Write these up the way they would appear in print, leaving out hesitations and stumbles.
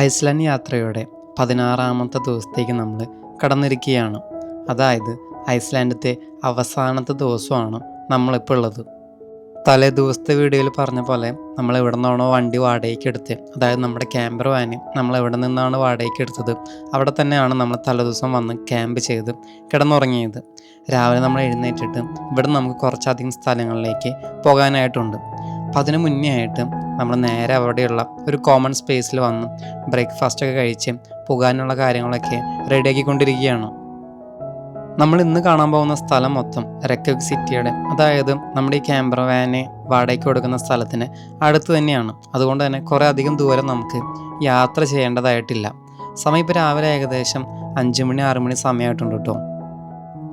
Iceland യാത്രയുടെ 16-ാമത്തെ ദിവസത്തേക്ക് നമ്മൾ കടന്നിരിക്കുകയാണ്. അതായത് ഐസ്ലാൻഡത്തെ അവസാനത്തെ ദിവസമാണ് നമ്മളിപ്പോൾ ഉള്ളത്. തലേ ദിവസത്തെ വീഡിയോയിൽ പറഞ്ഞ പോലെ നമ്മൾ എവിടെ നിന്നാണോ വണ്ടി വാടകയ്ക്ക് എടുത്തത്, അതായത് നമ്മുടെ ക്യാമ്പർ വാന് നമ്മൾ എവിടെ നിന്നാണ് വാടകയ്ക്ക് എടുത്തത് അവിടെ തന്നെയാണ് നമ്മൾ തലേദിവസം വന്ന് ക്യാമ്പ് ചെയ്ത് കിടന്നുറങ്ങിയത്. രാവിലെ നമ്മൾ എഴുന്നേറ്റിട്ട് ഇവിടെ നമുക്ക് കുറച്ചധികം സ്ഥലങ്ങളിലേക്ക് പോകാനായിട്ടുണ്ട്. അപ്പം അതിന് മുന്നേ ആയിട്ട് നമ്മൾ നേരെ അവിടെയുള്ള ഒരു കോമൺ സ്പേസിൽ വന്ന് ബ്രേക്ക്ഫാസ്റ്റൊക്കെ കഴിച്ച് പോകാനുള്ള കാര്യങ്ങളൊക്കെ റെഡിയാക്കിക്കൊണ്ടിരിക്കുകയാണ്. നമ്മൾ ഇന്ന് കാണാൻ പോകുന്ന സ്ഥലം മൊത്തം റെക്കവിക് സിറ്റിയുടെ, അതായത് നമ്മുടെ ഈ ക്യാമ്പർ വാനെ വാടകയ്ക്ക് കൊടുക്കുന്ന സ്ഥലത്തിന് അടുത്ത് തന്നെയാണ്. അതുകൊണ്ട് തന്നെ കുറേ അധികം ദൂരം നമുക്ക് യാത്ര ചെയ്യേണ്ടതായിട്ടില്ല. സമയം ഇപ്പോൾ രാവിലെ ഏകദേശം 5 മണി 6 മണി സമയമായിട്ടുണ്ട് കേട്ടോ.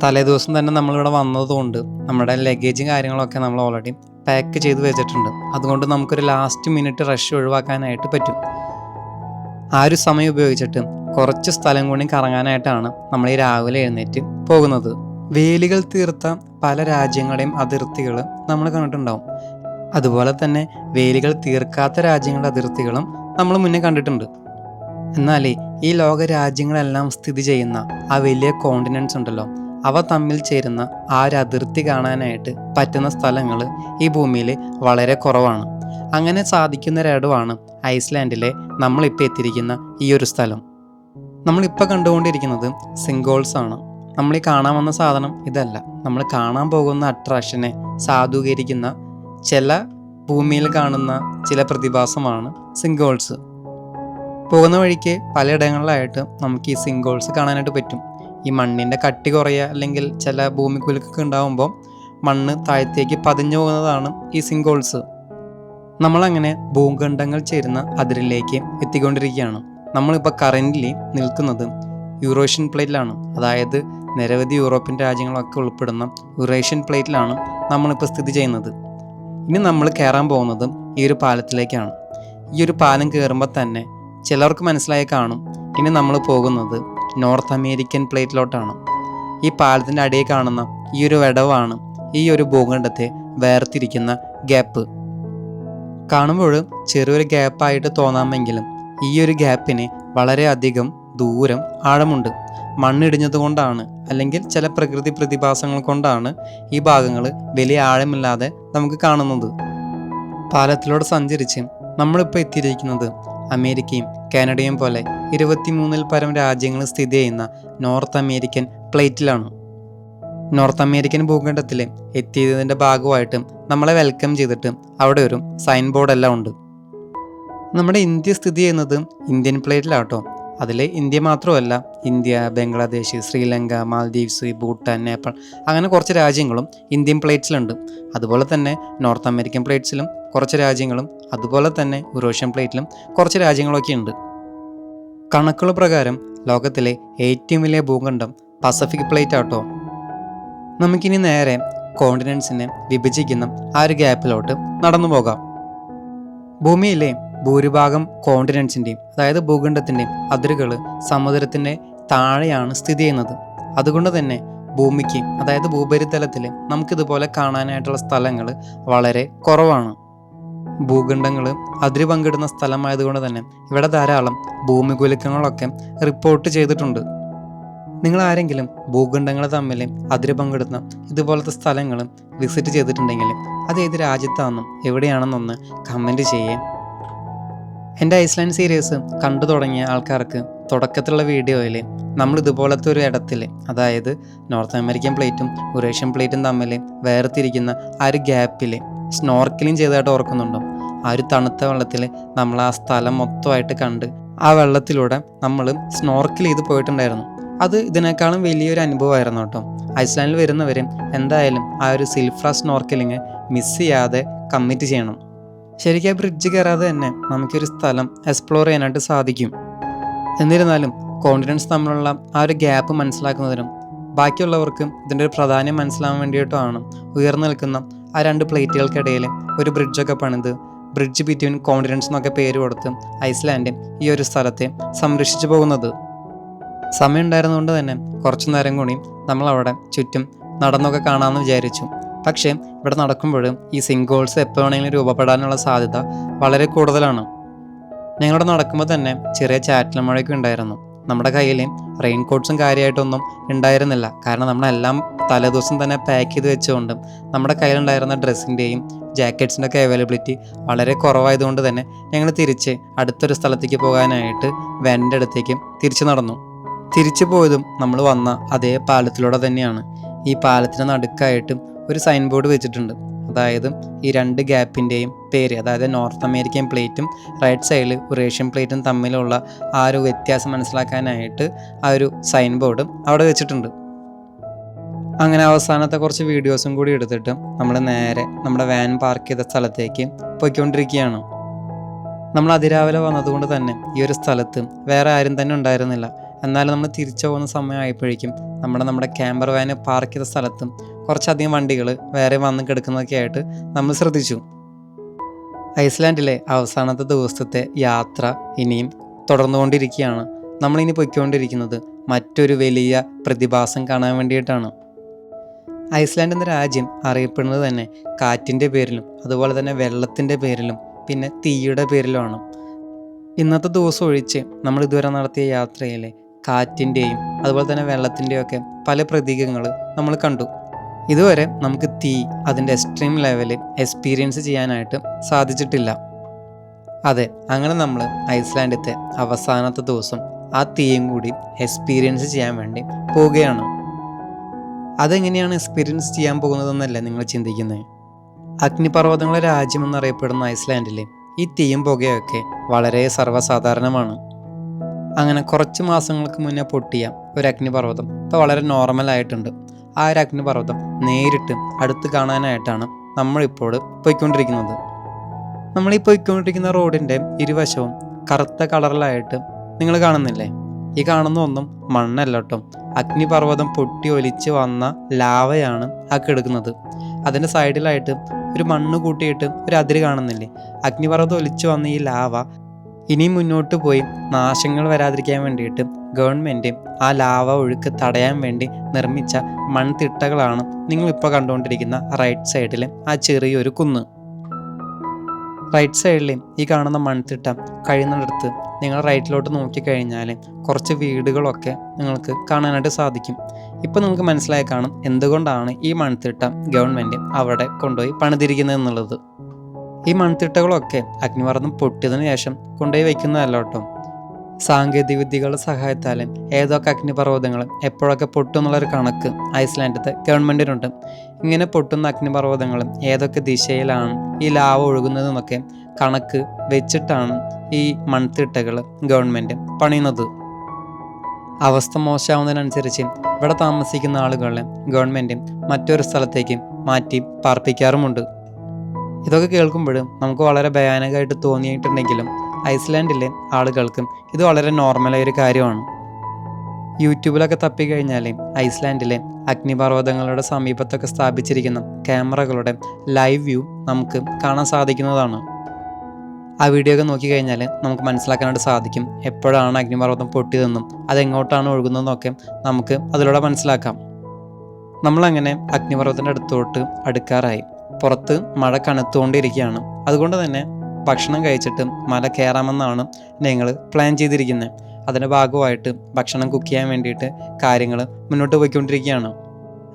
തലേ ദിവസം തന്നെ നമ്മളിവിടെ വന്നതുകൊണ്ട് നമ്മുടെ ലഗേജും കാര്യങ്ങളൊക്കെ നമ്മൾ ഓൾറെഡി പാക്ക് ചെയ്ത് വെച്ചിട്ടുണ്ട്. അതുകൊണ്ട് നമുക്കൊരു ലാസ്റ്റ് മിനിറ്റ് റഷ് ഒഴിവാക്കാനായിട്ട് പറ്റും. ആ ഒരു സമയം ഉപയോഗിച്ചിട്ട് കുറച്ച് സ്ഥലം കൂടി കറങ്ങാനായിട്ടാണ് നമ്മൾ ഈ രാവിലെ എഴുന്നേറ്റ് പോകുന്നത്. വേലികൾ തീർത്ത പല രാജ്യങ്ങളുടെയും അതിർത്തികൾ നമ്മൾ കണ്ടിട്ടുണ്ടാവും. അതുപോലെ തന്നെ വേലികൾ തീർക്കാത്ത രാജ്യങ്ങളുടെ അതിർത്തികളും നമ്മൾ മുന്നേ കണ്ടിട്ടുണ്ട്. എന്നാലേ ഈ ലോക രാജ്യങ്ങളെല്ലാം സ്ഥിതി ചെയ്യുന്ന ആ വലിയ കോണ്ടിനെൻറ്റ്സ് ഉണ്ടല്ലോ, അവ തമ്മിൽ ചേരുന്ന ആ ഒരു അതിർത്തി കാണാനായിട്ട് പറ്റുന്ന സ്ഥലങ്ങൾ ഈ ഭൂമിയിൽ വളരെ കുറവാണ്. അങ്ങനെ സാധിക്കുന്നൊരിടമാണ് ഐസ്ലാൻഡിലെ നമ്മളിപ്പോൾ എത്തിയിരിക്കുന്ന ഈ ഒരു സ്ഥലം. നമ്മളിപ്പോൾ കണ്ടുകൊണ്ടിരിക്കുന്നത് സിംഗോൾസ് ആണ്. നമ്മൾ ഈ കാണാൻ വന്ന സാധനം ഇതല്ല. നമ്മൾ കാണാൻ പോകുന്ന അട്രാക്ഷനെ സാധൂകരിക്കുന്ന ചില ഭൂമിയിൽ കാണുന്ന ചില പ്രതിഭാസമാണ് സിംഗോൾസ്. പോകുന്ന വഴിക്ക് പലയിടങ്ങളിലായിട്ട് നമുക്ക് ഈ സിംഗോൾസ് കാണാനായിട്ട് പറ്റും. ഈ മണ്ണിൻ്റെ കട്ടി കുറയുക അല്ലെങ്കിൽ ചില ഭൂമിക്കുലുക്കൊക്കെ ഉണ്ടാകുമ്പോൾ മണ്ണ് താഴത്തേക്ക് പതിഞ്ഞു പോകുന്നതാണ് ഈ സിംഗോൾസ്. നമ്മളങ്ങനെ ഭൂഖണ്ഡങ്ങൾ ചേരുന്ന അതിരിലേക്ക് എത്തിക്കൊണ്ടിരിക്കുകയാണ്. നമ്മളിപ്പോൾ കറൻ്റ്ലി നിൽക്കുന്നത് യൂറേഷ്യൻ പ്ലേറ്റിലാണ്. അതായത് നിരവധി യൂറോപ്യൻ രാജ്യങ്ങളൊക്കെ ഉൾപ്പെടുന്ന യൂറേഷ്യൻ പ്ലേറ്റിലാണ് നമ്മളിപ്പോൾ സ്ഥിതി ചെയ്യുന്നത്. ഇനി നമ്മൾ കയറാൻ പോകുന്നത് ഈ ഒരു പാലത്തിലേക്കാണ്. ഈ ഒരു പാലം കയറുമ്പോൾ തന്നെ ചിലർക്ക് മനസ്സിലായി കാണും, ഇനി നമ്മൾ പോകുന്നത് നോർത്ത് അമേരിക്കൻ പ്ലേറ്റിലോട്ടാണ്. ഈ പാലത്തിൻ്റെ അടിയിൽ കാണുന്ന ഈ ഒരു വിടവാണ് ഈ ഒരു ഭൂഖണ്ഡത്തെ വേർതിരിക്കുന്ന ഗ്യാപ്പ്. കാണുമ്പോൾ ചെറിയൊരു ഗ്യാപ്പായിട്ട് തോന്നാമെങ്കിലും ഈ ഒരു ഗ്യാപ്പിന് വളരെയധികം ദൂരം ആഴമുണ്ട്. മണ്ണിടിഞ്ഞത് കൊണ്ടാണ് അല്ലെങ്കിൽ ചില പ്രകൃതി പ്രതിഭാസങ്ങൾ കൊണ്ടാണ് ഈ ഭാഗങ്ങൾ വലിയ ആഴമില്ലാതെ നമുക്ക് കാണുന്നത്. പാലത്തിലൂടെ സഞ്ചരിച്ച് നമ്മളിപ്പോൾ എത്തിയിരിക്കുന്നത് അമേരിക്കയും കാനഡയും പോലെ 23-ൽ പരം രാജ്യങ്ങൾ സ്ഥിതി ചെയ്യുന്ന നോർത്ത് അമേരിക്കൻ പ്ലേറ്റിലാണ്. നോർത്ത് അമേരിക്കൻ ഭൂഖണ്ഡത്തിൽ എത്തിയതിൻ്റെ ഭാഗമായിട്ട് നമ്മളെ വെൽക്കം ചെയ്തിട്ട് അവിടെ ഒരു സൈൻ ബോർഡെല്ലാം ഉണ്ട്. നമ്മുടെ ഇന്ത്യ സ്ഥിതി ചെയ്യുന്നത് ഇന്ത്യൻ പ്ലേറ്റിലാട്ടോ. അതിൽ ഇന്ത്യ മാത്രമല്ല, ഇന്ത്യ, ബംഗ്ലാദേശ്, ശ്രീലങ്ക, മാൽദീവ്സ്, ഭൂട്ടാൻ, നേപ്പാൾ, അങ്ങനെ കുറച്ച് രാജ്യങ്ങളും ഇന്ത്യൻ പ്ലേറ്റ്സിലുണ്ട്. അതുപോലെ തന്നെ നോർത്ത് അമേരിക്കൻ പ്ലേറ്റ്സിലും കുറച്ച് രാജ്യങ്ങളും, അതുപോലെ തന്നെ യൂറോഷ്യൻ പ്ലേറ്റിലും കുറച്ച് രാജ്യങ്ങളൊക്കെ ഉണ്ട്. കണക്കുകൾ പ്രകാരം ലോകത്തിലെ ഏറ്റവും വലിയ ഭൂഖണ്ഡം പസഫിക് പ്ലേറ്റ് ആട്ടോ. നമുക്കിനി നേരെ കോണ്ടിനെൻറ്റ്സിനെ വിഭജിക്കുന്ന ആ ഒരു ഗ്യാപ്പിലോട്ട് നടന്നു പോകാം. ഭൂമിയിലെ ഭൂരിഭാഗം കോണ്ടിനെൻറ്റ്സിൻ്റെയും, അതായത് ഭൂഖണ്ഡത്തിൻ്റെയും അതിരുകൾ സമുദ്രത്തിൻ്റെ താഴെയാണ് സ്ഥിതി ചെയ്യുന്നത്. അതുകൊണ്ട് തന്നെ ഭൂമിക്ക്, അതായത് ഭൂപരിതലത്തിൽ നമുക്കിതുപോലെ കാണാനായിട്ടുള്ള സ്ഥലങ്ങൾ വളരെ കുറവാണ്. ഭൂഖണ്ഡങ്ങൾ അതിര് പങ്കിടുന്ന സ്ഥലമായതുകൊണ്ട് തന്നെ ഇവിടെ ധാരാളം ഭൂമികുലുക്കങ്ങളൊക്കെ റിപ്പോർട്ട് ചെയ്തിട്ടുണ്ട്. നിങ്ങൾ ആരെങ്കിലും ഭൂഖണ്ഡങ്ങൾ തമ്മിൽ അതിര് പങ്കിടുന്ന ഇതുപോലത്തെ സ്ഥലങ്ങൾ വിസിറ്റ് ചെയ്തിട്ടുണ്ടെങ്കിൽ അത് ഏത് രാജ്യത്താണെന്നും എവിടെയാണെന്നൊന്ന് കമൻറ്റ് ചെയ്യേ. എൻ്റെ ഐസ്ലാൻഡ് സീരീസ് കണ്ടു തുടങ്ങിയ ആൾക്കാർക്ക് തുടക്കത്തിലുള്ള വീഡിയോയിൽ നമ്മൾ ഇതുപോലത്തെ ഒരു ഇടത്തിൽ, അതായത് നോർത്ത് അമേരിക്കൻ പ്ലേറ്റും യൂറേഷ്യൻ പ്ലേറ്റും തമ്മിൽ വേർതിരിക്കുന്ന ആ ഒരു ഗ്യാപ്പിൽ സ്നോർക്കലിംഗ് ചെയ്തതായിട്ട് ഓർക്കുന്നുണ്ടോ? ആ ഒരു തണുത്ത വെള്ളത്തിൽ നമ്മൾ ആ സ്ഥലം മൊത്തമായിട്ട് കണ്ട് ആ വെള്ളത്തിലൂടെ നമ്മൾ സ്നോർക്കൽ ചെയ്ത് പോയിട്ടുണ്ടായിരുന്നു. അത് ഇതിനേക്കാളും വലിയൊരു അനുഭവമായിരുന്നു കേട്ടോ. ഐസ്ലാൻഡിൽ വരുന്നവർ എന്തായാലും ആ ഒരു സിൽഫ്ര സ്നോർക്കലിങ് മിസ് ചെയ്യാതെ കമ്മിറ്റ് ചെയ്യണം. ശരിക്കും ആ ബ്രിഡ്ജ് കയറാതെ തന്നെ നമുക്കൊരു സ്ഥലം എക്സ്പ്ലോർ ചെയ്യാനായിട്ട് സാധിക്കും. എന്നിരുന്നാലും കോണ്ടിനെൻറ്റ്സ് തമ്മിലുള്ള ആ ഒരു ഗ്യാപ്പ് മനസ്സിലാക്കുന്നതിനും ബാക്കിയുള്ളവർക്ക് ഇതിൻ്റെ ഒരു പ്രാധാന്യം മനസ്സിലാകാൻ വേണ്ടിയിട്ടാണ് ഉയർന്നു നിൽക്കുന്ന ആ 2 പ്ലേറ്റുകൾക്കിടയിൽ ഒരു ബ്രിഡ്ജൊക്കെ പണിത് ബ്രിഡ്ജ് ബിറ്റ്വീൻ കോണ്ടിനെൻറ്റ്സ് എന്നൊക്കെ പേര് കൊടുത്ത് ഐസ്ലാൻഡ് ഈ ഒരു സ്ഥലത്തെ സംരക്ഷിച്ചു പോകുന്നത്. സമയം ഉണ്ടായിരുന്നുകൊണ്ട് തന്നെ കുറച്ചു നേരം കൂടി നമ്മളവിടെ ചുറ്റും നടന്നൊക്കെ കാണാമെന്ന് വിചാരിച്ചു. പക്ഷേ ഇവിടെ നടക്കുമ്പോൾ ഈ സിങ്കോൾസ് എപ്പോൾ വേണമെങ്കിലും രൂപപ്പെടാനുള്ള സാധ്യത വളരെ കൂടുതലാണ്. ഞങ്ങളുടെ നടക്കുമ്പോൾ തന്നെ ചെറിയ ചാറ്റൽ മഴയൊക്കെ ഉണ്ടായിരുന്നു. നമ്മുടെ കയ്യിൽ റെയിൻ കോട്ട്സും കാര്യമായിട്ടൊന്നും ഉണ്ടായിരുന്നില്ല. കാരണം നമ്മളെല്ലാം തലേദിവസം തന്നെ പാക്ക് ചെയ്ത് വെച്ചുകൊണ്ട് നമ്മുടെ കയ്യിലുണ്ടായിരുന്ന ഡ്രസ്സിൻ്റെയും ജാക്കറ്റ്സിൻ്റെ ഒക്കെ അവൈലബിലിറ്റി വളരെ കുറവായതുകൊണ്ട് തന്നെ ഞങ്ങൾ തിരിച്ച് അടുത്തൊരു സ്ഥലത്തേക്ക് പോകാനായിട്ട് വാനിൻ്റെ അടുത്തേക്ക് തിരിച്ചു നടന്നു. തിരിച്ചു പോയതും നമ്മൾ വന്ന അതേ പാലത്തിലൂടെ തന്നെയാണ്. ഈ പാലത്തിന് നടുക്കായിട്ടും ഒരു സൈൻ ബോർഡ് വെച്ചിട്ടുണ്ട്. അതായത് ഈ രണ്ട് ഗ്യാപ്പിൻ്റെയും പേര്, അതായത് നോർത്ത് അമേരിക്കൻ പ്ലേറ്റും റൈറ്റ് സൈഡിൽ യുറേഷ്യൻ പ്ലേറ്റും തമ്മിലുള്ള ആ ഒരു വ്യത്യാസം മനസ്സിലാക്കാനായിട്ട് ആ ഒരു സൈൻ ബോർഡും അവിടെ വെച്ചിട്ടുണ്ട്. അങ്ങനെ അവസാനത്തെ കുറച്ച് വീഡിയോസും കൂടി എടുത്തിട്ട് നമ്മൾ നേരെ നമ്മുടെ വാൻ പാർക്ക് ചെയ്ത സ്ഥലത്തേക്ക് പോയിക്കൊണ്ടിരിക്കുകയാണ്. നമ്മൾ അതിരാവിലെ വന്നതുകൊണ്ട് തന്നെ ഈ ഒരു സ്ഥലത്ത് വേറെ ആരും തന്നെ ഉണ്ടായിരുന്നില്ല. എന്നാലും നമ്മൾ തിരിച്ചു പോകുന്ന സമയമായപ്പോഴേക്കും നമ്മുടെ ക്യാമ്പർ വാന് പാർക്ക് ചെയ്ത സ്ഥലത്തും കുറച്ചധികം വണ്ടികൾ വേറെ വന്ന് കിടക്കുന്നതൊക്കെ ആയിട്ട് നമ്മൾ ശ്രദ്ധിച്ചു. ഐസ്ലാൻഡിലെ അവസാനത്തെ ദിവസത്തെ യാത്ര ഇനിയും തുടർന്നുകൊണ്ടിരിക്കുകയാണ്. നമ്മളിനി പൊയ്ക്കൊണ്ടിരിക്കുന്നത് മറ്റൊരു വലിയ പ്രതിഭാസം കാണാൻ വേണ്ടിയിട്ടാണ്. ഐസ്ലാൻഡ് എന്ന രാജ്യം അറിയപ്പെടുന്നത് തന്നെ കാറ്റിൻ്റെ പേരിലും അതുപോലെ തന്നെ വെള്ളത്തിൻ്റെ പേരിലും പിന്നെ തീയുടെ പേരിലുമാണ്. ഇന്നത്തെ ദിവസം ഒഴിച്ച് നമ്മൾ ഇതുവരെ നടത്തിയ യാത്രയിലെ കാറ്റിൻ്റെയും അതുപോലെ തന്നെ വെള്ളത്തിൻ്റെയും ഒക്കെ പല പ്രതീകങ്ങൾ നമ്മൾ കണ്ടു. ഇതുവരെ നമുക്ക് തീ അതിൻ്റെ എക്സ്ട്രീം ലെവല് എക്സ്പീരിയൻസ് ചെയ്യാനായിട്ട് സാധിച്ചിട്ടില്ല. അതെ, അങ്ങനെ നമ്മൾ ഐസ്ലാൻഡിലത്തെ അവസാനത്തെ ദിവസം ആ തീയും കൂടി എക്സ്പീരിയൻസ് ചെയ്യാൻ വേണ്ടി പോവുകയാണ്. അതെങ്ങനെയാണ് എക്സ്പീരിയൻസ് ചെയ്യാൻ പോകുന്നതെന്നല്ലേ നിങ്ങൾ ചിന്തിക്കുന്നത്? അഗ്നിപർവ്വതങ്ങളുടെ രാജ്യം എന്നറിയപ്പെടുന്ന ഐസ്ലാൻഡിലെ ഈ തീയും പുകയൊക്കെ വളരെ സർവ്വസാധാരണമാണ്. അങ്ങനെ കുറച്ച് മാസങ്ങൾക്ക് മുന്നേ പൊട്ടിയ ഒരു അഗ്നിപർവ്വതം ഇപ്പോൾ വളരെ നോർമലായിട്ടുണ്ട്. ആ ഒരു അഗ്നിപർവ്വതം നേരിട്ട് അടുത്ത് കാണാനായിട്ടാണ് നമ്മളിപ്പോൾ പോയിക്കൊണ്ടിരിക്കുന്നത്. നമ്മളീ പോയിക്കൊണ്ടിരിക്കുന്ന റോഡിൻ്റെ ഇരുവശവും കറുത്ത കളറിലായിട്ട് നിങ്ങൾ കാണുന്നില്ലേ? ഈ കാണുന്ന ഒന്നും മണ്ണല്ല കേട്ടോ, അഗ്നിപർവ്വതം പൊട്ടി ഒലിച്ച് വന്ന ലാവയാണ് ആ കിടക്കുന്നത്. അതിൻ്റെ സൈഡിലായിട്ട് ഒരു മണ്ണ് കൂട്ടിയിട്ട് ഒരു അതിര് കാണുന്നില്ലേ? അഗ്നിപർവ്വതം ഒലിച്ചു വന്ന ഈ ലാവ ഇനിയും മുന്നോട്ട് പോയി നാശങ്ങൾ വരാതിരിക്കാൻ വേണ്ടിയിട്ട് ഗവൺമെൻറ് ആ ലാവ ഒഴുക്ക് തടയാൻ വേണ്ടി നിർമ്മിച്ച മൺതിട്ടകളാണ് നിങ്ങളിപ്പോൾ കണ്ടുകൊണ്ടിരിക്കുന്ന റൈറ്റ് സൈഡിൽ ആ ചെറിയൊരു കുന്ന്. റൈറ്റ് സൈഡിൽ ഈ കാണുന്ന മൺതിട്ട കഴിയുന്നിടത്ത് നിങ്ങൾ റൈറ്റിലോട്ട് നോക്കിക്കഴിഞ്ഞാൽ കുറച്ച് വീടുകളൊക്കെ നിങ്ങൾക്ക് കാണാനായിട്ട് സാധിക്കും. ഇപ്പോൾ നിങ്ങൾക്ക് മനസ്സിലായി കാണും എന്തുകൊണ്ടാണ് ഈ മൺതിട്ട ഗവൺമെൻറ് അവിടെ കൊണ്ടുപോയി പണിതിരിക്കുന്നത് എന്നുള്ളത്. ഈ മൺതിട്ടകളൊക്കെ അഗ്നിപർവ്വതം പൊട്ടിയതിനു ശേഷം കൊണ്ടുപോയി വയ്ക്കുന്നതല്ല കേട്ടോ. സാങ്കേതിക വിദ്യകളുടെ സഹായത്താൽ ഏതൊക്കെ അഗ്നിപർവ്വതങ്ങൾ എപ്പോഴൊക്കെ പൊട്ടും എന്നുള്ളൊരു കണക്ക് ഐസ്ലാൻഡിലത്തെ ഗവൺമെൻറ്റിനുണ്ട്. ഇങ്ങനെ പൊട്ടുന്ന അഗ്നിപർവ്വതങ്ങൾ ഏതൊക്കെ ദിശയിലാണ് ഈ ലാവ ഒഴുകുന്നതെന്നൊക്കെ കണക്ക് വെച്ചിട്ടാണ് ഈ മൺതിട്ടകൾ ഗവൺമെൻറ് പണിയുന്നത്. അവസ്ഥ മോശമാവുന്നതിനനുസരിച്ച് ഇവിടെ താമസിക്കുന്ന ആളുകളെ ഗവൺമെൻറ് മറ്റൊരു സ്ഥലത്തേക്ക് മാറ്റി പാർപ്പിക്കാറുമുണ്ട്. ഇതൊക്കെ കേൾക്കുമ്പോൾ നമുക്ക് വളരെ ഭയാനകമായിട്ട് തോന്നിയിട്ടുണ്ടെങ്കിലും ഐസ്ലാൻഡിലെ ആളുകൾക്കും ഇത് വളരെ നോർമലായൊരു കാര്യമാണ്. യൂട്യൂബിലൊക്കെ തപ്പിക്കഴിഞ്ഞാൽ ഐസ്ലാൻഡിലെ അഗ്നിപർവ്വതങ്ങളുടെ സമീപത്തൊക്കെ സ്ഥാപിച്ചിരിക്കുന്ന ക്യാമറകളുടെ ലൈവ് വ്യൂ നമുക്ക് കാണാൻ സാധിക്കുന്നതാണ്. ആ വീഡിയോ ഒക്കെ നോക്കിക്കഴിഞ്ഞാൽ നമുക്ക് മനസ്സിലാക്കാനായിട്ട് സാധിക്കും എപ്പോഴാണ് അഗ്നിപർവ്വതം പൊട്ടിയതെന്നും അതെങ്ങോട്ടാണ് ഒഴുകുന്നതെന്നൊക്കെ നമുക്ക് അതിലൂടെ മനസ്സിലാക്കാം. നമ്മളങ്ങനെ അഗ്നിപർവ്വതത്തിൻ്റെ അടുത്തോട്ട് അടുക്കാറായി. പുറത്ത് മഴ കനത്തുകൊണ്ടിരിക്കുകയാണ്. അതുകൊണ്ട് തന്നെ ഭക്ഷണം കഴിച്ചിട്ട് മല കയറാമെന്നാണ് ഞങ്ങൾ പ്ലാൻ ചെയ്തിരിക്കുന്നത്. അതിൻ്റെ ഭാഗമായിട്ട് ഭക്ഷണം കുക്ക് ചെയ്യാൻ വേണ്ടിയിട്ട് കാര്യങ്ങൾ മുന്നോട്ട് പോയിക്കൊണ്ടിരിക്കുകയാണ്.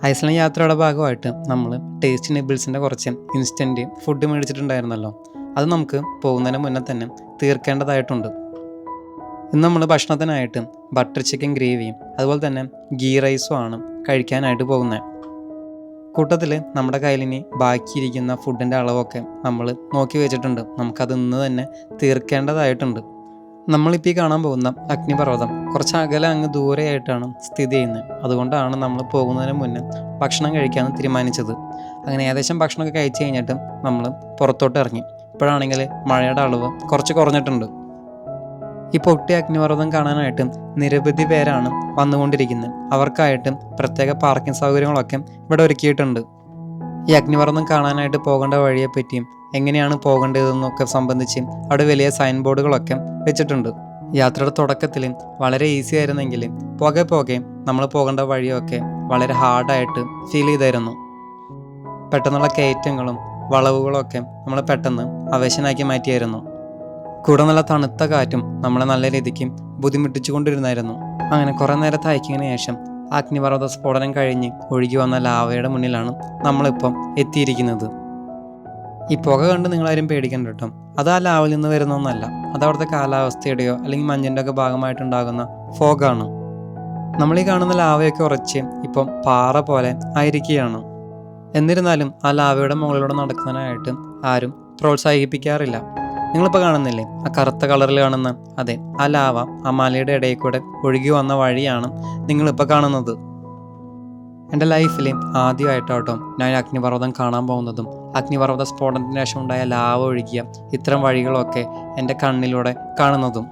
ഐസ്ലാൻഡ് യാത്രയുടെ ഭാഗമായിട്ട് നമ്മൾ ടേസ്റ്റി നിബിൾസിൻ്റെ കുറച്ച് ഇൻസ്റ്റൻറ്റ് ഫുഡ് മേടിച്ചിട്ടുണ്ടായിരുന്നല്ലോ. അത് നമുക്ക് പോകുന്നതിന് മുന്നേ തന്നെ തീർക്കേണ്ടതായിട്ടുണ്ട്. ഇന്ന് നമ്മൾ ഭക്ഷണത്തിനായിട്ട് ബട്ടർ ചിക്കൻ ഗ്രേവിയും അതുപോലെ തന്നെ ഗീ റൈസും ആണ് കഴിക്കാനായിട്ട് പോകുന്നത്. കൂട്ടത്തിൽ നമ്മുടെ കയ്യിലിനി ബാക്കിയിരിക്കുന്ന ഫുഡിൻ്റെ അളവൊക്കെ നമ്മൾ നോക്കി വെച്ചിട്ടുണ്ട്. നമുക്കത് ഇന്ന് തന്നെ തീർക്കേണ്ടതായിട്ടുണ്ട്. നമ്മളിപ്പോൾ ഈ കാണാൻ പോകുന്ന അഗ്നിപർവ്വതം കുറച്ച് അകലെ അങ്ങ് ദൂരെയായിട്ടാണ് സ്ഥിതി ചെയ്യുന്നത്. അതുകൊണ്ടാണ് നമ്മൾ പോകുന്നതിന് മുന്നേ ഭക്ഷണം കഴിക്കാമെന്ന് തീരുമാനിച്ചത്. അങ്ങനെ ഏകദേശം ഭക്ഷണമൊക്കെ കഴിച്ച് കഴിഞ്ഞിട്ട് നമ്മൾ പുറത്തോട്ട് ഇറങ്ങി. ഇപ്പോഴാണെങ്കിൽ മഴയുടെ അളവ് കുറച്ച് കുറഞ്ഞിട്ടുണ്ട്. ഈ പൊട്ടിയ അഗ്നിപർവ്വതം കാണാനായിട്ട് നിരവധി പേരാണ് വന്നുകൊണ്ടിരിക്കുന്നത്. അവർക്കായിട്ട് പ്രത്യേക പാർക്കിംഗ് സൗകര്യങ്ങളൊക്കെ ഇവിടെ ഒരുക്കിയിട്ടുണ്ട്. ഈ അഗ്നിപർവ്വതം കാണാനായിട്ട് പോകേണ്ട വഴിയെപ്പറ്റിയും എങ്ങനെയാണ് പോകേണ്ടതെന്നൊക്കെ സംബന്ധിച്ച് അവിടെ വലിയ സൈൻ ബോർഡുകളൊക്കെ വെച്ചിട്ടുണ്ട്. യാത്രയുടെ തുടക്കത്തിൽ വളരെ ഈസി ആയിരുന്നെങ്കിൽ പോകെ നമ്മൾ പോകേണ്ട വഴിയൊക്കെ വളരെ ഹാർഡായിട്ട് ഫീൽ ചെയ്തായിരുന്നു. പെട്ടെന്നുള്ള കയറ്റങ്ങളും വളവുകളൊക്കെ നമ്മൾ പെട്ടെന്ന് അവശനാക്കി മാറ്റിയായിരുന്നു. കൂടെ നല്ല തണുത്ത കാറ്റും നമ്മളെ നല്ല രീതിക്ക് ബുദ്ധിമുട്ടിച്ചു കൊണ്ടിരുന്നായിരുന്നു. അങ്ങനെ കുറേ നേരത്തെ ഹൈക്കിങ്ങിന് ശേഷം അഗ്നിപർവ്വത സ്ഫോടനം കഴിഞ്ഞ് ഒഴുകി വന്ന ലാവയുടെ മുന്നിലാണ് നമ്മളിപ്പം എത്തിയിരിക്കുന്നത്. ഈ പുക കണ്ട് നിങ്ങളാരും പേടിക്കണ്ട കേട്ടോ. അത് ആ ലാവയിൽ നിന്ന് വരുന്നൊന്നല്ല. അത് അവിടുത്തെ കാലാവസ്ഥയുടെയോ അല്ലെങ്കിൽ മഞ്ഞിൻ്റെ ഒക്കെ ഭാഗമായിട്ടുണ്ടാകുന്ന ഫോഗാണ്. നമ്മളീ കാണുന്ന ലാവയൊക്കെ ഉറച്ച് ഇപ്പം പാറ പോലെ ആയിരിക്കുകയാണ്. എന്നിരുന്നാലും ആ ലാവയുടെ മുകളിലൂടെ നടക്കാനായിട്ട് ആരും പ്രോത്സാഹിപ്പിക്കാറില്ല. നിങ്ങളിപ്പോൾ കാണുന്നില്ലേ ആ കറുത്ത കളറിൽ കാണുന്ന, അതെ, ആ ലാവ ആ മലയുടെ ഇടയിൽ കൂടെ ഒഴുകി വന്ന വഴിയാണ് നിങ്ങളിപ്പോൾ കാണുന്നത്. എൻ്റെ ലൈഫിൽ ആദ്യമായിട്ടോ ഞാൻ അഗ്നിപർവ്വതം കാണാൻ പോകുന്നതും അഗ്നിപർവ്വത സ്ഫോടനത്തിന് ശേഷം ഉണ്ടായ ലാവ ഒഴുകിയ ഇത്തരം വഴികളൊക്കെ എൻ്റെ കണ്ണിലൂടെ കാണുന്നതും.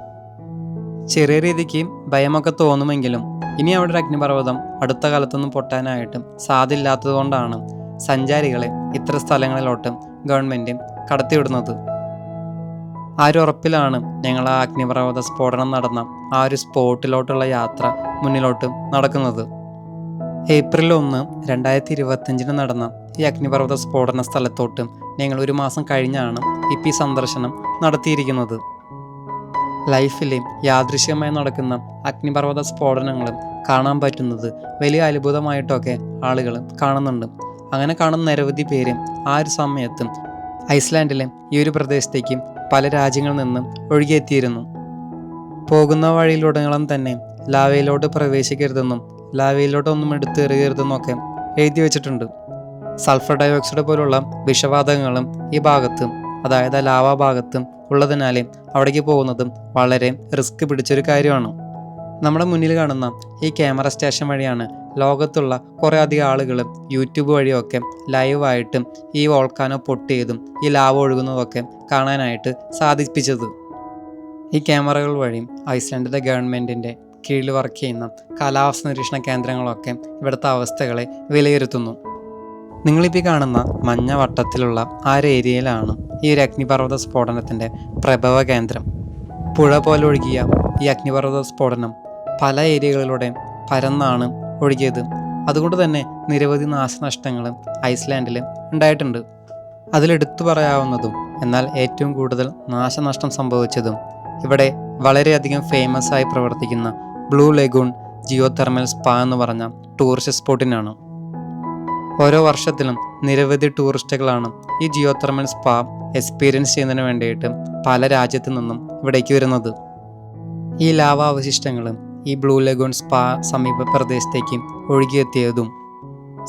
ചെറിയ രീതിക്ക് ഭയമൊക്കെ തോന്നുമെങ്കിലും ഇനി അവിടെ ഒരു അഗ്നിപർവ്വതം അടുത്ത കാലത്തൊന്നും പൊട്ടാനായിട്ട് സാധ്യമില്ലാത്തത് കൊണ്ടാണ് സഞ്ചാരികളെ ഇത്തരം സ്ഥലങ്ങളിലോട്ട് ഗവൺമെൻറ് കടത്തിവിടുന്നത്. ആ ഒരു ഉറപ്പിലാണ് ഞങ്ങൾ ആ അഗ്നിപർവ്വത സ്ഫോടനം നടന്ന ആ ഒരു സ്പോട്ടിലോട്ടുള്ള യാത്ര മുന്നിലോട്ട് നടക്കുന്നത്. ഏപ്രിൽ 1, 2025 നടന്ന ഈ അഗ്നിപർവ്വത സ്ഫോടന സ്ഥലത്തോട്ട് ഞങ്ങൾ 1 മാസം കഴിഞ്ഞാണ് ഇപ്പോൾ ഈ സന്ദർശനം നടത്തിയിരിക്കുന്നത്. ലൈഫിൽ യാദൃശ്യമായി നടക്കുന്ന അഗ്നിപർവ്വത സ്ഫോടനങ്ങളും കാണാൻ പറ്റുന്നത് വലിയ അത്ഭുതമായിട്ടൊക്കെ ആളുകൾ കാണുന്നുണ്ട്. അങ്ങനെ കാണുന്ന നിരവധി പേര് ആ ഒരു സമയത്തും ഐസ്ലാൻഡിലെ ഈ ഒരു പ്രദേശത്തേക്ക് പല രാജ്യങ്ങളിൽ നിന്നും ഒഴുകിയെത്തിയിരുന്നു. പോകുന്ന വഴിയിലുടനീളം തന്നെ ലാവയിലോട്ട് പ്രവേശിക്കരുതെന്നും ലാവയിലോട്ടൊന്നും എടുത്തെറിയരുതെന്നൊക്കെ എഴുതി വെച്ചിട്ടുണ്ട്. സൾഫർ ഡയോക്സൈഡ് പോലുള്ള വിഷവാതകങ്ങളും ഈ ഭാഗത്തും, അതായത് ലാവ ഭാഗത്തും ഉള്ളതിനാലേ അവിടേക്ക് പോകുന്നതും വളരെ റിസ്ക് പിടിച്ചൊരു കാര്യമാണ്. നമ്മുടെ മുന്നിൽ കാണുന്ന ഈ ക്യാമറ സ്റ്റേഷൻ വഴിയാണ് ലോകത്തുള്ള കുറേ അധികം ആളുകൾ യൂട്യൂബ് വഴിയൊക്കെ ലൈവായിട്ടും ഈ വോൾക്കാനോ പൊട്ടിയതും ഈ ലാവ ഒഴുകുന്നതൊക്കെ കാണാനായിട്ട് സാധിപ്പിച്ചത്. ഈ ക്യാമറകൾ വഴി ഐസ്ലാൻഡിലെ ഗവൺമെൻറ്റിൻ്റെ കീഴിൽ വർക്ക് ചെയ്യുന്ന കാലാവസ്ഥ നിരീക്ഷണ കേന്ദ്രങ്ങളൊക്കെ ഇവിടുത്തെ അവസ്ഥകളെ വിലയിരുത്തുന്നു. നിങ്ങളിപ്പോൾ കാണുന്ന മഞ്ഞ വട്ടത്തിലുള്ള ആ ഒരു ഏരിയയിലാണ് ഈ ഒരു അഗ്നിപർവ്വത സ്ഫോടനത്തിൻ്റെ പ്രഭവ കേന്ദ്രം. പുഴ പോലെ ഒഴുകിയ ഈ അഗ്നിപർവ്വത സ്ഫോടനം പല ഏരിയകളിലൂടെ പരന്നാണ് ഒഴുകിയത്. അതുകൊണ്ട് തന്നെ നിരവധി നാശനഷ്ടങ്ങൾ ഐസ്ലാൻഡിൽ ഉണ്ടായിട്ടുണ്ട്. അതിലെടുത്തു പറയാവുന്നതും എന്നാൽ ഏറ്റവും കൂടുതൽ നാശനഷ്ടം സംഭവിച്ചതും ഇവിടെ വളരെയധികം ഫേമസ് ആയി പ്രവർത്തിക്കുന്ന blue lagoon geothermal spa എന്ന് പറഞ്ഞ ടൂറിസ്റ്റ് സ്പോട്ടിനാണ്. ഓരോ വർഷത്തിലും നിരവധി ടൂറിസ്റ്റുകളാണ് ഈ ജിയോ തെർമൽ സ്പാ എക്സ്പീരിയൻസ് ചെയ്യുന്നതിന് വേണ്ടിയിട്ട് പല രാജ്യത്തു നിന്നും ഇവിടേക്ക് വരുന്നത്. ഈ ലാവ അവശിഷ്ടങ്ങളും ഈ ബ്ലൂ ലഗൂൺ സ്പാ സമീപ പ്രദേശത്തേക്ക് ഒഴുകിയെത്തിയതും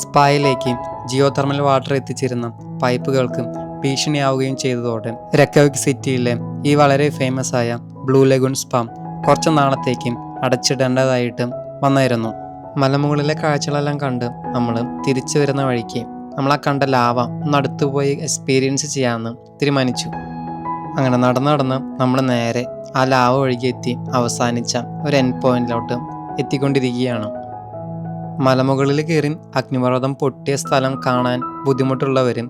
സ്പായിലേക്ക് ജിയോ തെർമൽ വാട്ടർ എത്തിച്ചിരുന്ന പൈപ്പുകൾക്ക് ഭീഷണിയാവുകയും ചെയ്തതോടെ റെക്കവിക് സിറ്റിയിലെ ഈ വളരെ ഫേമസ് ആയ ബ്ലൂ ലഗൂൺ സ്പാ കുറച്ച് നാളത്തേക്കും അടച്ചിടേണ്ടതായിട്ട് വന്നായിരുന്നു. മലമുകളിലെ കാഴ്ചകളെല്ലാം കണ്ട് നമ്മൾ തിരിച്ചു വരുന്ന വഴിക്ക് നമ്മൾ ആ കണ്ട ലാവ ഒന്ന് അടുത്തു പോയി എക്സ്പീരിയൻസ് ചെയ്യാമെന്ന് തീരുമാനിച്ചു. അങ്ങനെ നടന്ന് നമ്മൾ നേരെ ആ ലാവ ഒഴുകിയെത്തി അവസാനിച്ച ഒരു എൻഡ് പോയിന്റിലോട്ട് എത്തിക്കൊണ്ടിരിക്കുകയാണ്. മലമുകളിൽ കയറി അഗ്നിപർവ്വതം പൊട്ടിയ സ്ഥലം കാണാൻ ബുദ്ധിമുട്ടുള്ളവരും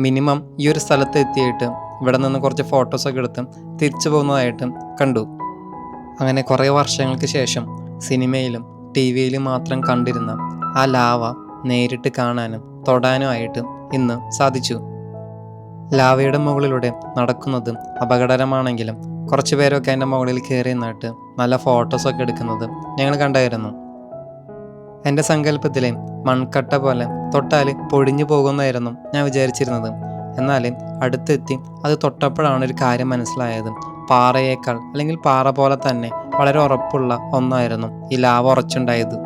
മിനിമം ഈ ഒരു സ്ഥലത്ത് എത്തിയിട്ട് ഇവിടെ നിന്ന് കുറച്ച് ഫോട്ടോസൊക്കെ എടുത്ത് തിരിച്ചു പോകുന്നതായിട്ടും കണ്ടു. അങ്ങനെ കുറേ വർഷങ്ങൾക്ക് ശേഷം സിനിമയിലും ടി വിയിലും മാത്രം കണ്ടിരുന്ന ആ ലാവ നേരിട്ട് കാണാനും തൊടാനുമായിട്ട് ഇന്ന് സാധിച്ചു. ലാവയുടെ മുകളിലൂടെ നടക്കുന്നത് അപകടകരമാണെങ്കിലും കുറച്ച് പേരൊക്കെ അതിൻ്റെ മുകളിൽ കയറി നിന്നിട്ട് നല്ല ഫോട്ടോസൊക്കെ എടുക്കുന്നത് ഞങ്ങൾ കണ്ടായിരുന്നു. എൻ്റെ സങ്കല്പത്തിലെ മൺകട്ട പോലെ തൊട്ടാൽ പൊടിഞ്ഞു പോകുന്നതായിരുന്നു ഞാൻ വിചാരിച്ചിരുന്നത്. എന്നാൽ അടുത്തെത്തി അത് തൊട്ടപ്പോഴാണ് ഒരു കാര്യം മനസ്സിലായത്. പാറയേക്കാൾ അല്ലെങ്കിൽ പാറ പോലെ തന്നെ വളരെ ഉറപ്പുള്ള ഒന്നായിരുന്നു ഈ ലാവ ഉറച്ചുണ്ടായത്.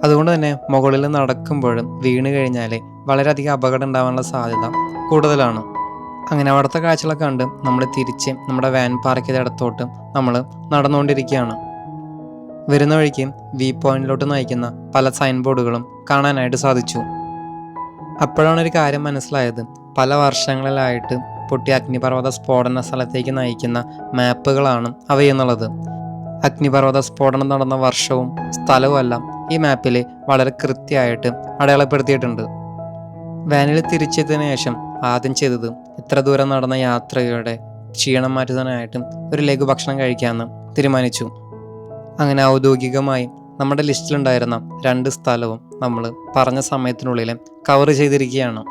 അതുകൊണ്ട് തന്നെ മുകളിൽ നടക്കുമ്പോഴും വീണ് കഴിഞ്ഞാൽ വളരെയധികം അപകടം ഉണ്ടാകാനുള്ള സാധ്യത കൂടുതലാണ്. അങ്ങനെ അവിടുത്തെ കാഴ്ചകളൊക്കെ കണ്ട് നമ്മൾ തിരിച്ച് നമ്മുടെ വാൻ പാർക്ക് ചെയ്ത ഇടത്തോട്ട് നമ്മൾ നടന്നുകൊണ്ടിരിക്കുകയാണ്. വരുന്ന വഴിക്ക് വ്യൂ പോയിന്റിലോട്ട് നയിക്കുന്ന പല സൈൻ ബോർഡുകളും കാണാനായിട്ട് സാധിച്ചു. അപ്പോഴാണ് ഒരു കാര്യം മനസ്സിലായത്. പല വർഷങ്ങളിലായിട്ട് പൊട്ടിയ അഗ്നിപർവ്വത സ്ഫോടന സ്ഥലത്തേക്ക് നയിക്കുന്ന മാപ്പുകളാണ് അവയെന്നുള്ളത്. അഗ്നിപർവ്വത സ്ഫോടനം നടന്ന വർഷവും സ്ഥലവുമെല്ലാം ഈ മാപ്പിൽ വളരെ കൃത്യമായിട്ട് അടയാളപ്പെടുത്തിയിട്ടുണ്ട്. വാനിൽ തിരിച്ചെത്തിയതിനു ശേഷം ആദ്യം ചെയ്തത് ഇത്ര ദൂരം നടന്ന യാത്രയുടെ ക്ഷീണം മാറ്റുന്നതിനായിട്ടും ഒരു ലഘു ഭക്ഷണം കഴിക്കാമെന്ന് തീരുമാനിച്ചു. അങ്ങനെ ഔദ്യോഗികമായി നമ്മുടെ ലിസ്റ്റിലുണ്ടായിരുന്ന 2 സ്ഥലവും നമ്മൾ പറഞ്ഞ സമയത്തിനുള്ളിൽ കവർ ചെയ്തിരിക്കുകയാണ്.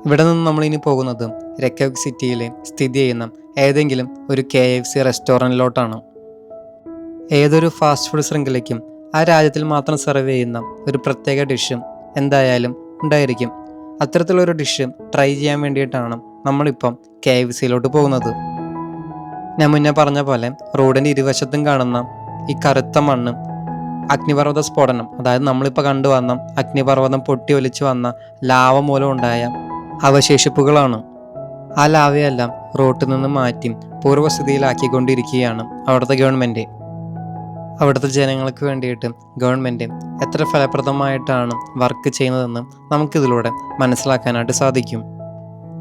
ഇവിടെ നിന്ന് നമ്മളിനി പോകുന്നത് റെക്കവിക് സിറ്റിയിൽ സ്ഥിതി ചെയ്യുന്ന ഏതെങ്കിലും ഒരു KFC റെസ്റ്റോറൻറ്റിലോട്ടാണ്. ഏതൊരു ഫാസ്റ്റ് ഫുഡ് ശൃംഖലയ്ക്കും ആ രാജ്യത്തിൽ മാത്രം സെർവ് ചെയ്യുന്ന ഒരു പ്രത്യേക ഡിഷും എന്തായാലും ഉണ്ടായിരിക്കും. അത്തരത്തിലൊരു ഡിഷ് ട്രൈ ചെയ്യാൻ വേണ്ടിയിട്ടാണ് നമ്മളിപ്പം KFCയിലോട്ട് പോകുന്നത്. ഞാൻ മുന്നേ പറഞ്ഞ പോലെ റോഡിൻ്റെ ഇരുവശത്തും കാണുന്ന ഈ കറുത്ത മണ്ണ് അഗ്നിപർവ്വത സ്ഫോടനം, അതായത് നമ്മളിപ്പോൾ കണ്ടുവന്ന അഗ്നിപർവ്വതം പൊട്ടി ഒലിച്ചു വന്ന ലാവ മൂലം ഉണ്ടായ അവശേഷിപ്പുകളാണ്. ആ ലാവയെല്ലാം റോട്ടിൽ നിന്ന് മാറ്റി പൂർവ്വസ്ഥിതിയിലാക്കിക്കൊണ്ടിരിക്കുകയാണ് അവിടുത്തെ ഗവൺമെൻറ്. അവിടുത്തെ ജനങ്ങൾക്ക് വേണ്ടിയിട്ട് ഗവൺമെൻറ് എത്ര ഫലപ്രദമായിട്ടാണ് വർക്ക് ചെയ്യുന്നതെന്ന് നമുക്കിതിലൂടെ മനസ്സിലാക്കാനായിട്ട് സാധിക്കും.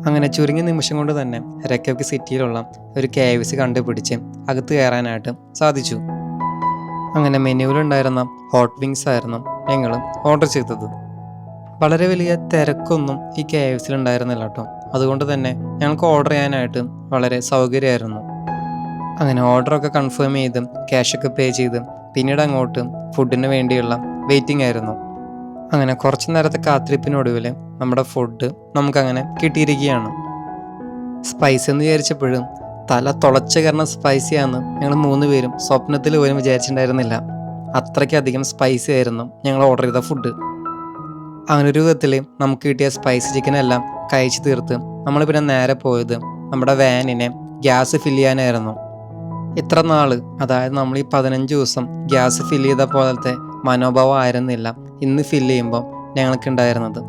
അങ്ങനെ ചുരുങ്ങിയ നിമിഷം കൊണ്ട് തന്നെ റെക്കവിക് സിറ്റിയിലുള്ള ഒരു KFC കണ്ടുപിടിച്ച് അകത്ത് കയറാനായിട്ട് സാധിച്ചു. അങ്ങനെ മെനുവിലുണ്ടായിരുന്ന ഹോട്ട് വിങ്സ് ആയിരുന്നു ഞങ്ങൾ ഓർഡർ ചെയ്തത്. വളരെ വലിയ തിരക്കൊന്നും ഈ KFCയിൽ ഉണ്ടായിരുന്നില്ല കേട്ടോ. അതുകൊണ്ട് തന്നെ ഞങ്ങൾക്ക് ഓർഡർ ചെയ്യാനായിട്ട് വളരെ സൗകര്യമായിരുന്നു. അങ്ങനെ ഓർഡറൊക്കെ കൺഫേം ചെയ്ത് ക്യാഷൊക്കെ പേ ചെയ്ത് പിന്നീട് അങ്ങോട്ട് ഫുഡിന് വേണ്ടിയുള്ള വെയിറ്റിംഗ് ആയിരുന്നു. അങ്ങനെ കുറച്ച് നേരത്തെ കാത്തിരിപ്പിനൊടുവിൽ നമ്മുടെ ഫുഡ് നമുക്കങ്ങനെ കിട്ടിയിരിക്കുകയാണ്. സ്പൈസി എന്ന് വിചാരിച്ചപ്പോഴും തല തുളച്ച് കയറുന്ന സ്പൈസിയാണെന്ന് ഞങ്ങൾ 3 പേരും സ്വപ്നത്തിൽ പോലും വിചാരിച്ചിട്ടുണ്ടായിരുന്നില്ല. അത്രയ്ക്കധികം സ്പൈസി ആയിരുന്നു ഞങ്ങൾ ഓർഡർ ചെയ്ത ഫുഡ്. അങ്ങനെ ഒരു വിധത്തിൽ നമുക്ക് കിട്ടിയ സ്പൈസി ചിക്കനെല്ലാം കഴിച്ച് തീർത്ത് നമ്മൾ പിന്നെ നേരെ പോയത് നമ്മുടെ വാനിനെ ഗ്യാസ് ഫില്ല് ചെയ്യാനായിരുന്നു. ഇത്ര നാൾ, അതായത് നമ്മൾ ഈ 15 ദിവസം ഗ്യാസ് ഫില്ല് ചെയ്ത പോലത്തെ മനോഭാവം ആയിരുന്നില്ല ഇന്ന് ഫില്ല് ചെയ്യുമ്പോൾ ഞങ്ങൾക്ക് ഉണ്ടായിരുന്നത്.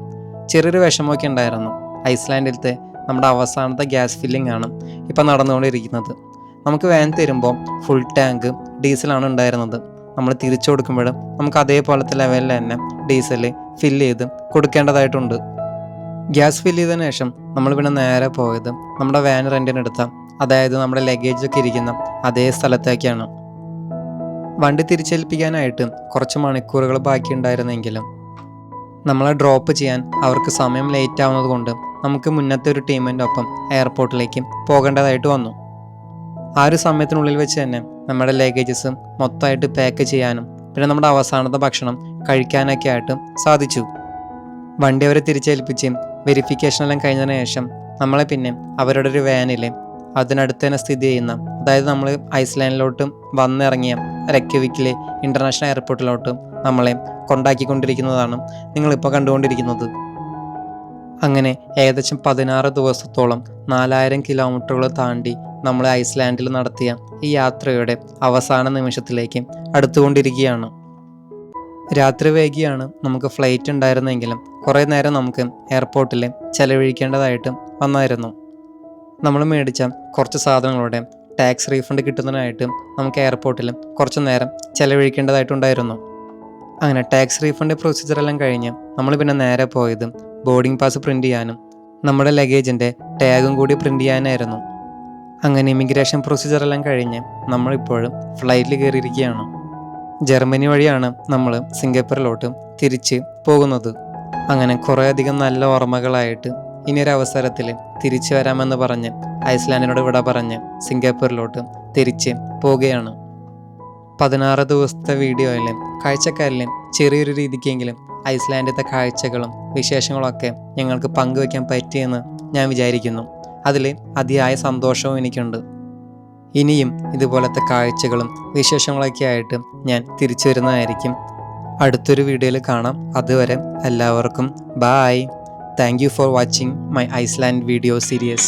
ചെറിയൊരു വിഷമമൊക്കെ ഉണ്ടായിരുന്നു. ഐസ്ലാൻഡിലത്തെ നമ്മുടെ അവസാനത്തെ ഗ്യാസ് ഫില്ലിംഗ് ആണ് ഇപ്പം നടന്നുകൊണ്ടിരിക്കുന്നത്. നമുക്ക് വാൻ തരുമ്പോൾ ഫുൾ ടാങ്ക് ഡീസലാണ് ഉണ്ടായിരുന്നത്. നമ്മൾ തിരിച്ചു കൊടുക്കുമ്പോഴും നമുക്ക് അതേപോലത്തെ ലെവലിൽ തന്നെ ഡീസൽ ഫില്ല് ചെയ്ത് കൊടുക്കേണ്ടതായിട്ടുണ്ട്. ഗ്യാസ് ഫില്ല് ചെയ്തതിന് ശേഷം നമ്മൾ പിന്നെ നേരെ പോയത് നമ്മുടെ വാൻ റെൻറ്റിനെടുത്ത, അതായത് നമ്മുടെ ലഗേജൊക്കെ ഇരിക്കുന്ന അതേ സ്ഥലത്തേക്കാണ്. വണ്ടി തിരിച്ചേൽപ്പിക്കാനായിട്ട് കുറച്ച് മണിക്കൂറുകൾ ബാക്കിയുണ്ടായിരുന്നെങ്കിലും നമ്മളെ ഡ്രോപ്പ് ചെയ്യാൻ അവർക്ക് സമയം ലേറ്റ് ആവുന്നത് കൊണ്ട് നമുക്ക് മുന്നത്തെ ഒരു ടീമിൻ്റെ ഒപ്പം എയർപോർട്ടിലേക്ക് പോകേണ്ടതായിട്ട് വന്നു. ആ ഒരു സമയത്തിനുള്ളിൽ വെച്ച് തന്നെ നമ്മുടെ ലഗേജസ് മൊത്തമായിട്ട് പാക്ക് ചെയ്യാനും പിന്നെ നമ്മുടെ അവസാനത്തെ ഭക്ഷണം കഴിക്കാനൊക്കെ ആയിട്ട് സാധിച്ചു. വണ്ടി അവരെ തിരിച്ചേൽപ്പിച്ച് വെരിഫിക്കേഷൻ എല്ലാം കഴിഞ്ഞതിന് ശേഷം നമ്മളെ പിന്നെ അവരുടെ ഒരു വാനിൽ അതിനടുത്ത് തന്നെ സ്ഥിതി ചെയ്യുന്ന, അതായത് നമ്മൾ ഐസ്ലാൻഡിലോട്ട് വന്നിറങ്ങിയ റെക്കവിക്കിലെ ഇൻ്റർനാഷണൽ എയർപോർട്ടിലോട്ട് നമ്മളെ കൊണ്ടാക്കിക്കൊണ്ടിരിക്കുന്നതാണ് നിങ്ങളിപ്പോൾ കണ്ടുകൊണ്ടിരിക്കുന്നത്. അങ്ങനെ ഏകദേശം 16 ദിവസത്തോളം 4000 കിലോമീറ്ററുകൾ താണ്ടി നമ്മൾ ഐസ്ലാൻഡിൽ നടത്തിയ ഈ യാത്രയുടെ അവസാന നിമിഷത്തിലേക്ക് അടുത്തുകൊണ്ടിരിക്കുകയാണ്. രാത്രി വൈകിയാണ് നമുക്ക് ഫ്ലൈറ്റ് ഉണ്ടായിരുന്നെങ്കിലും കുറേ നേരം നമുക്ക് എയർപോർട്ടിൽ ചെലവഴിക്കേണ്ടതായിട്ട് വന്നായിരുന്നു. നമ്മൾ മേടിച്ച കുറച്ച് സാധനങ്ങളുടെ ടാക്സ് റീഫണ്ട് കിട്ടുന്നതിനായിട്ട് നമുക്ക് എയർപോർട്ടിൽ കുറച്ച് നേരം ചെലവഴിക്കേണ്ടതായിട്ടുണ്ടായിരുന്നു. അങ്ങനെ ടാക്സ് റീഫണ്ട് പ്രൊസീജിയറെല്ലാം കഴിഞ്ഞ് നമ്മൾ പിന്നെ നേരെ പോയത് ബോർഡിംഗ് പാസ് പ്രിൻ്റ് ചെയ്യാനും നമ്മുടെ ലഗേജിൻ്റെ ടാഗും കൂടി പ്രിൻ്റ് ചെയ്യാനായിരുന്നു. അങ്ങനെ ഇമിഗ്രേഷൻ പ്രൊസീജിയറെല്ലാം കഴിഞ്ഞ് നമ്മളിപ്പോഴും ഫ്ലൈറ്റിൽ കയറിയിരിക്കുകയാണ്. ജർമ്മനി വഴിയാണ് നമ്മൾ സിംഗപ്പൂരിലോട്ട് തിരിച്ച് പോകുന്നത്. അങ്ങനെ കുറേയധികം നല്ല ഓർമ്മകളായിട്ട് ഇനിയൊരു അവസരത്തിൽ തിരിച്ചു വരാമെന്ന് പറഞ്ഞ് ഐസ്ലാൻഡിനോട് വിട പറഞ്ഞ് സിംഗപ്പൂരിലോട്ട് തിരിച്ച് പോവുകയാണ്. 16 ദിവസത്തെ വീഡിയോയിലെ കാഴ്ചക്കാരിൽ ചെറിയൊരു രീതിക്കെങ്കിലും ഐസ്ലാൻഡിലത്തെ കാഴ്ചകളും വിശേഷങ്ങളൊക്കെ ഞങ്ങൾക്ക് പങ്കുവയ്ക്കാൻ പറ്റിയെന്ന് ഞാൻ വിചാരിക്കുന്നു. അതിൽ അതിയായ സന്തോഷവും എനിക്കുണ്ട്. ഇനിയും ഇതുപോലത്തെ കാഴ്ചകളും വിശേഷങ്ങളൊക്കെ ആയിട്ട് ഞാൻ തിരിച്ചു വരുന്നതായിരിക്കും. അടുത്തൊരു വീഡിയോയിൽ കാണാം. അതുവരെ എല്ലാവർക്കും bye. Thank you for watching my Iceland video series.